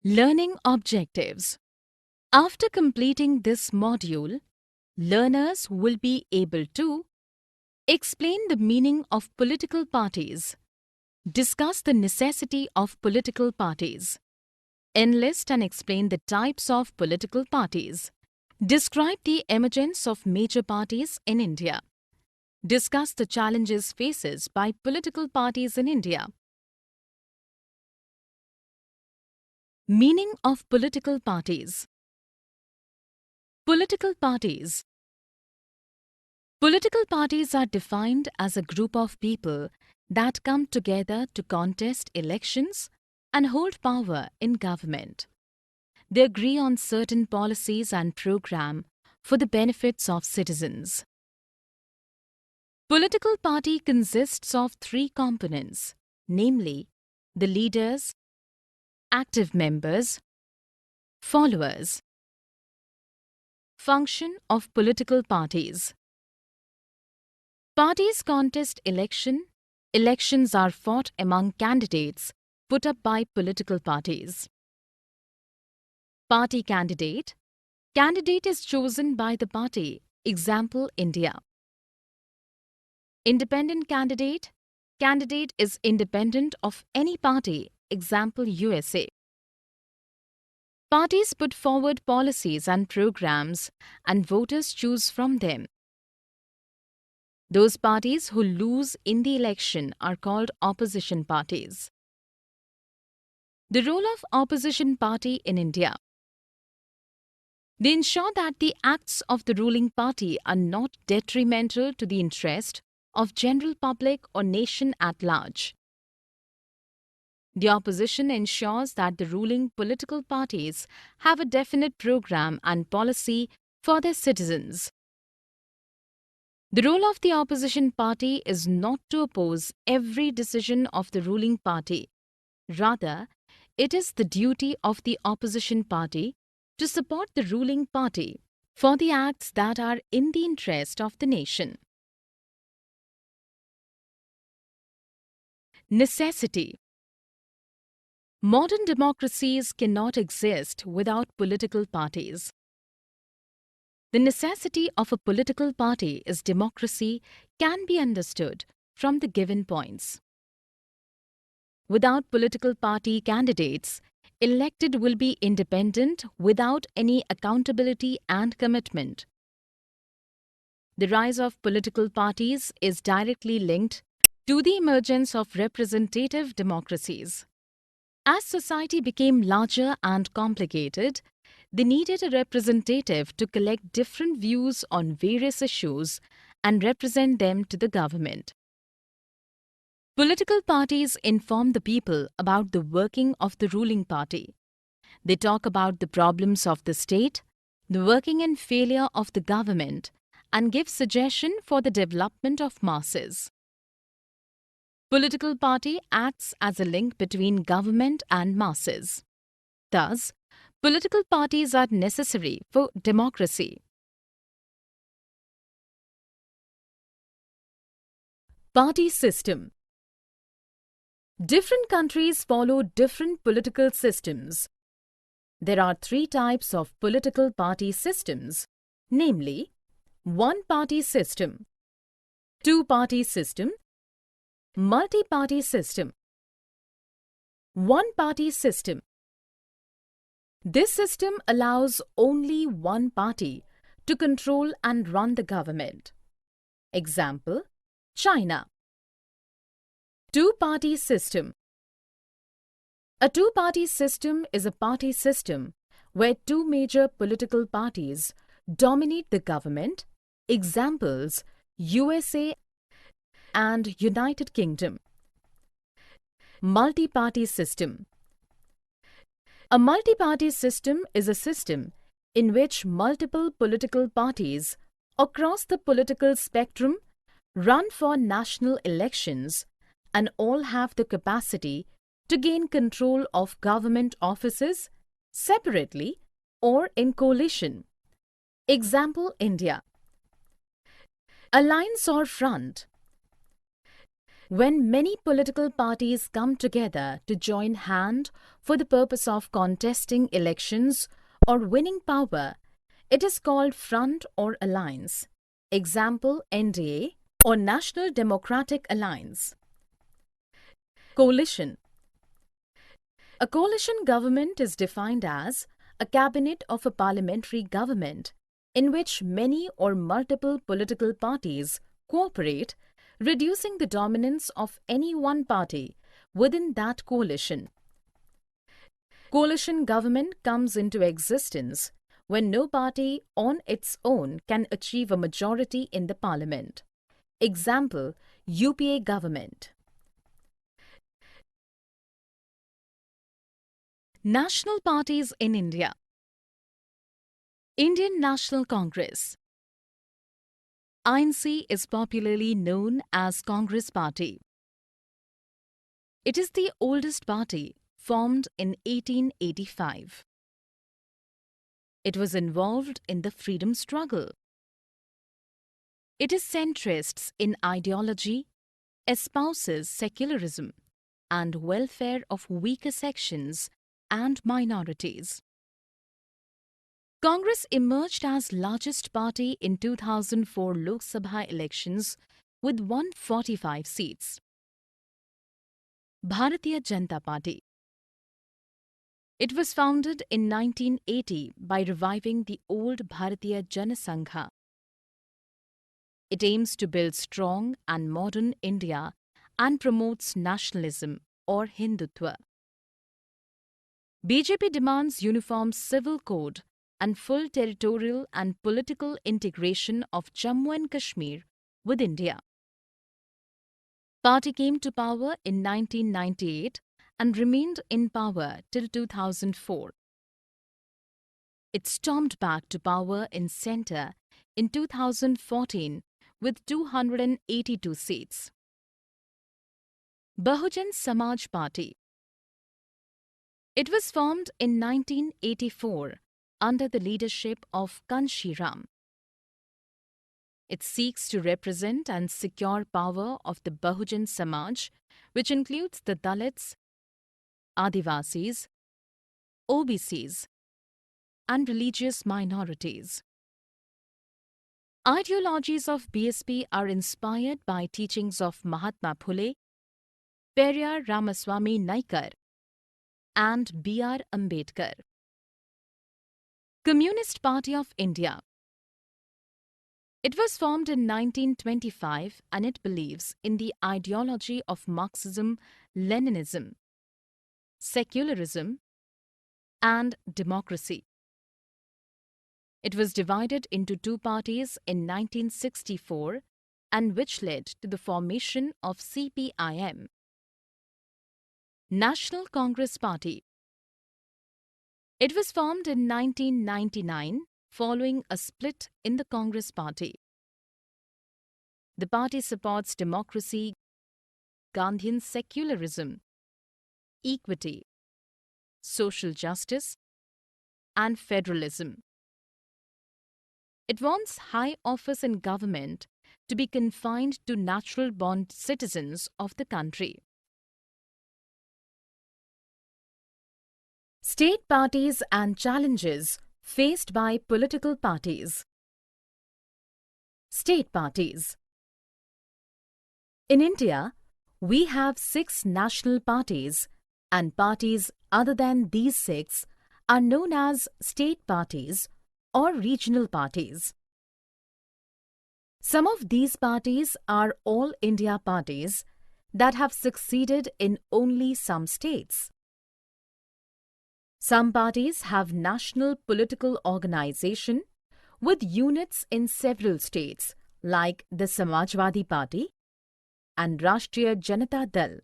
Learning objectives. After completing this module, learners will be able to explain the meaning of political parties, discuss the necessity of political parties, enlist and explain the types of political parties, describe the emergence of major parties in India, discuss the challenges faced by political parties in India. Meaning of political parties. Political parties. Political parties are defined as a group of people that come together to contest elections and hold power in government. They agree on certain policies and program for the benefits of citizens. Political party consists of three components, namely the leaders, active members, followers. Function of political parties. Parties contest election. Elections are fought among candidates put up by political parties. Party candidate. Candidate is chosen by the party. Example, India. Independent candidate. Candidate is independent of any party. Example, USA. Parties put forward policies and programs and voters choose from them. Those parties who lose in the election are called opposition parties. The role of opposition party in India. They ensure that the acts of the ruling party are not detrimental to the interest of general public or nation at large. The opposition ensures that the ruling political parties have a definite program and policy for their citizens. The role of the opposition party is not to oppose every decision of the ruling party. Rather, it is the duty of the opposition party to support the ruling party for the acts that are in the interest of the nation. Necessity. Modern democracies cannot exist without political parties. The necessity of a political party is democracy can be understood from the given points. Without political party candidates, elected will be independent without any accountability and commitment. The rise of political parties is directly linked to the emergence of representative democracies. As society became larger and complicated, they needed a representative to collect different views on various issues and represent them to the government. Political parties inform the people about the working of the ruling party. They talk about the problems of the state, the working and failure of the government, and give suggestion for the development of masses. Political party acts as a link between government and masses. Thus, political parties are necessary for democracy. Party system. Different countries follow different political systems. There are three types of political party systems, namely, one-party system, two-party system, multi-party system. One-party system. This system allows only one party to control and run the government. Example, China. Two-party system. A two-party system is a party system where two major political parties dominate the government. Examples, USA and United Kingdom. Multi-party system. A multi-party system is a system in which multiple political parties across the political spectrum run for national elections and all have the capacity to gain control of government offices separately or in coalition. Example, India. Alliance or front. When many political parties come together to join hand for the purpose of contesting elections or winning power, it is called front or alliance. Example NDA or National Democratic Alliance. Coalition. A coalition government is defined as a cabinet of a parliamentary government in which many or multiple political parties cooperate, reducing the dominance of any one party within that coalition. Coalition government comes into existence when no party on its own can achieve a majority in the parliament. Example, UPA government. National parties in India. Indian National Congress. INC is popularly known as Congress Party. It is the oldest party, formed in 1885. It was involved in the freedom struggle. It is centrist in ideology, espouses secularism and welfare of weaker sections and minorities. Congress emerged as largest party in 2004 Lok Sabha elections with 145 seats. Bharatiya Janata Party. It was founded in 1980 by reviving the old Bharatiya Jana Sangha. It aims to build strong and modern India and promotes nationalism or Hindutva. BJP demands uniform civil code and full territorial and political integration of Jammu and Kashmir with India. Party came to power in 1998 and remained in power till 2004. It stormed back to power in centre in 2014 with 282 seats. Bahujan Samaj Party. It was formed in 1984 under the leadership of Kanshi Ram. It seeks to represent and secure power of the Bahujan Samaj, which includes the Dalits, Adivasis, OBCs, and religious minorities. Ideologies of BSP are inspired by teachings of Mahatma Phule, Periyar Ramaswamy Naikar, and B.R. Ambedkar. Communist Party of India. It was formed in 1925 and it believes in the ideology of Marxism-Leninism, secularism, and democracy. It was divided into two parties in 1964 and which led to the formation of CPIM. National Congress Party. It was formed in 1999 following a split in the Congress Party. The party supports democracy, Gandhian secularism, equity, social justice, and federalism. It wants high office in government to be confined to natural-born citizens of the country. State parties and challenges faced by political parties. State parties. In India, we have 6 national parties, and parties other than these 6 are known as state parties or regional parties. Some of these parties are all India parties that have succeeded in only some states. Some parties have national political organization with units in several states like the Samajwadi Party and Rashtriya Janata Dal.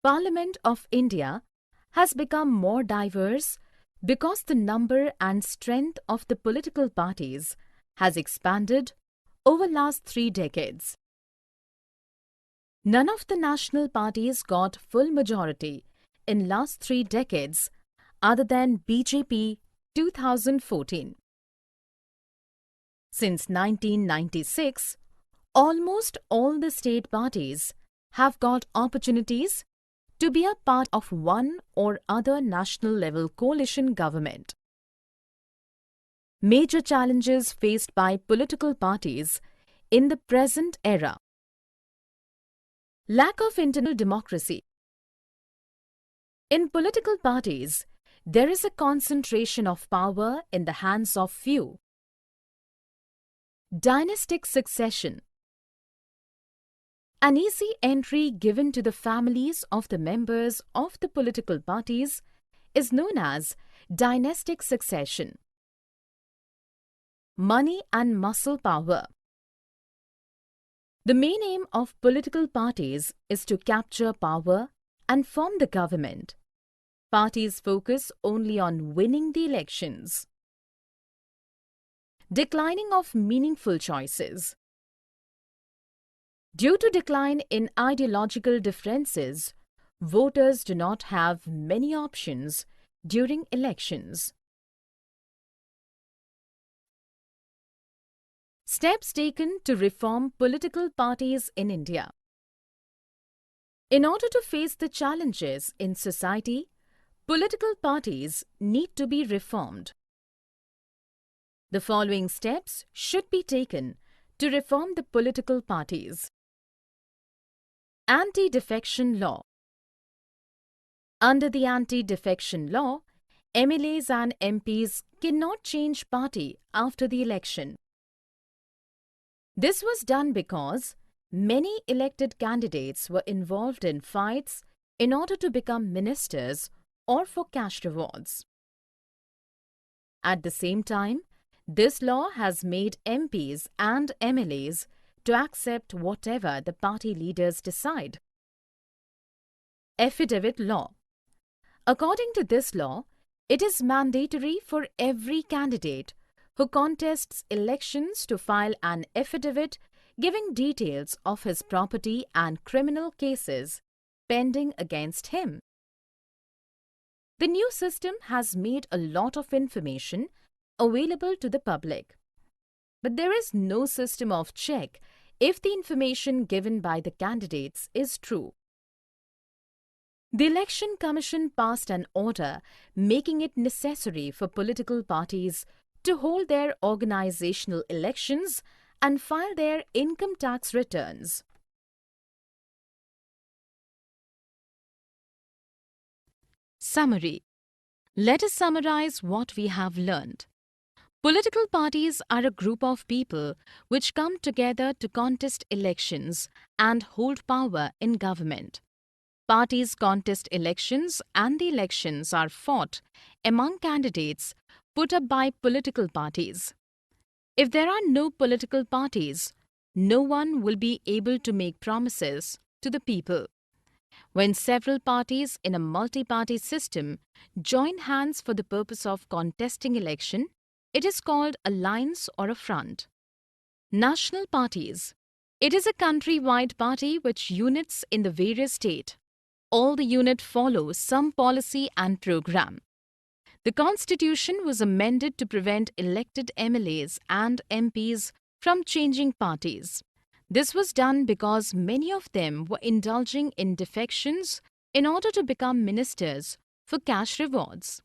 Parliament of India has become more diverse because the number and strength of the political parties has expanded over last 3 decades. None of the national parties got full majority in last 3 decades other than BJP 2014. Since 1996, Almost all the state parties have got opportunities to be a part of one or other national level coalition government. Major challenges faced by political parties in the present era: lack of internal democracy. In political parties, there is a concentration of power in the hands of few. Dynastic succession. An easy entry given to the families of the members of the political parties is known as dynastic succession. Money and muscle power. The main aim of political parties is to capture power and form the government. Parties focus only on winning the elections. Declining of meaningful choices. Due to decline in ideological differences, voters do not have many options during elections. Steps taken to reform political parties in India. In order to face the challenges in society, political parties need to be reformed. The following steps should be taken to reform the political parties. Anti-defection law. Under the anti-defection law, MLAs and MPs cannot change party after the election. This was done because many elected candidates were involved in fights in order to become ministers or for cash rewards. At the same time, this law has made MPs and MLAs to accept whatever the party leaders decide. Affidavit law. According to this law, it is mandatory for every candidate who contests elections to file an affidavit giving details of his property and criminal cases pending against him. The new system has made a lot of information available to the public, but there is no system of check if the information given by the candidates is true. The Election Commission passed an order making it necessary for political parties to hold their organizational elections and file their income tax returns. Summary. Let us summarize what we have learned. Political parties are a group of people which come together to contest elections and hold power in government. Parties contest elections and the elections are fought among candidates put up by political parties. If there are no political parties, no one will be able to make promises to the people. When several parties in a multi-party system join hands for the purpose of contesting election, it is called a alliance or a front. National parties. It is a country-wide party which units in the various states. All the unit follow some policy and program. The constitution was amended to prevent elected MLAs and MPs from changing parties. This was done because many of them were indulging in defections in order to become ministers for cash rewards.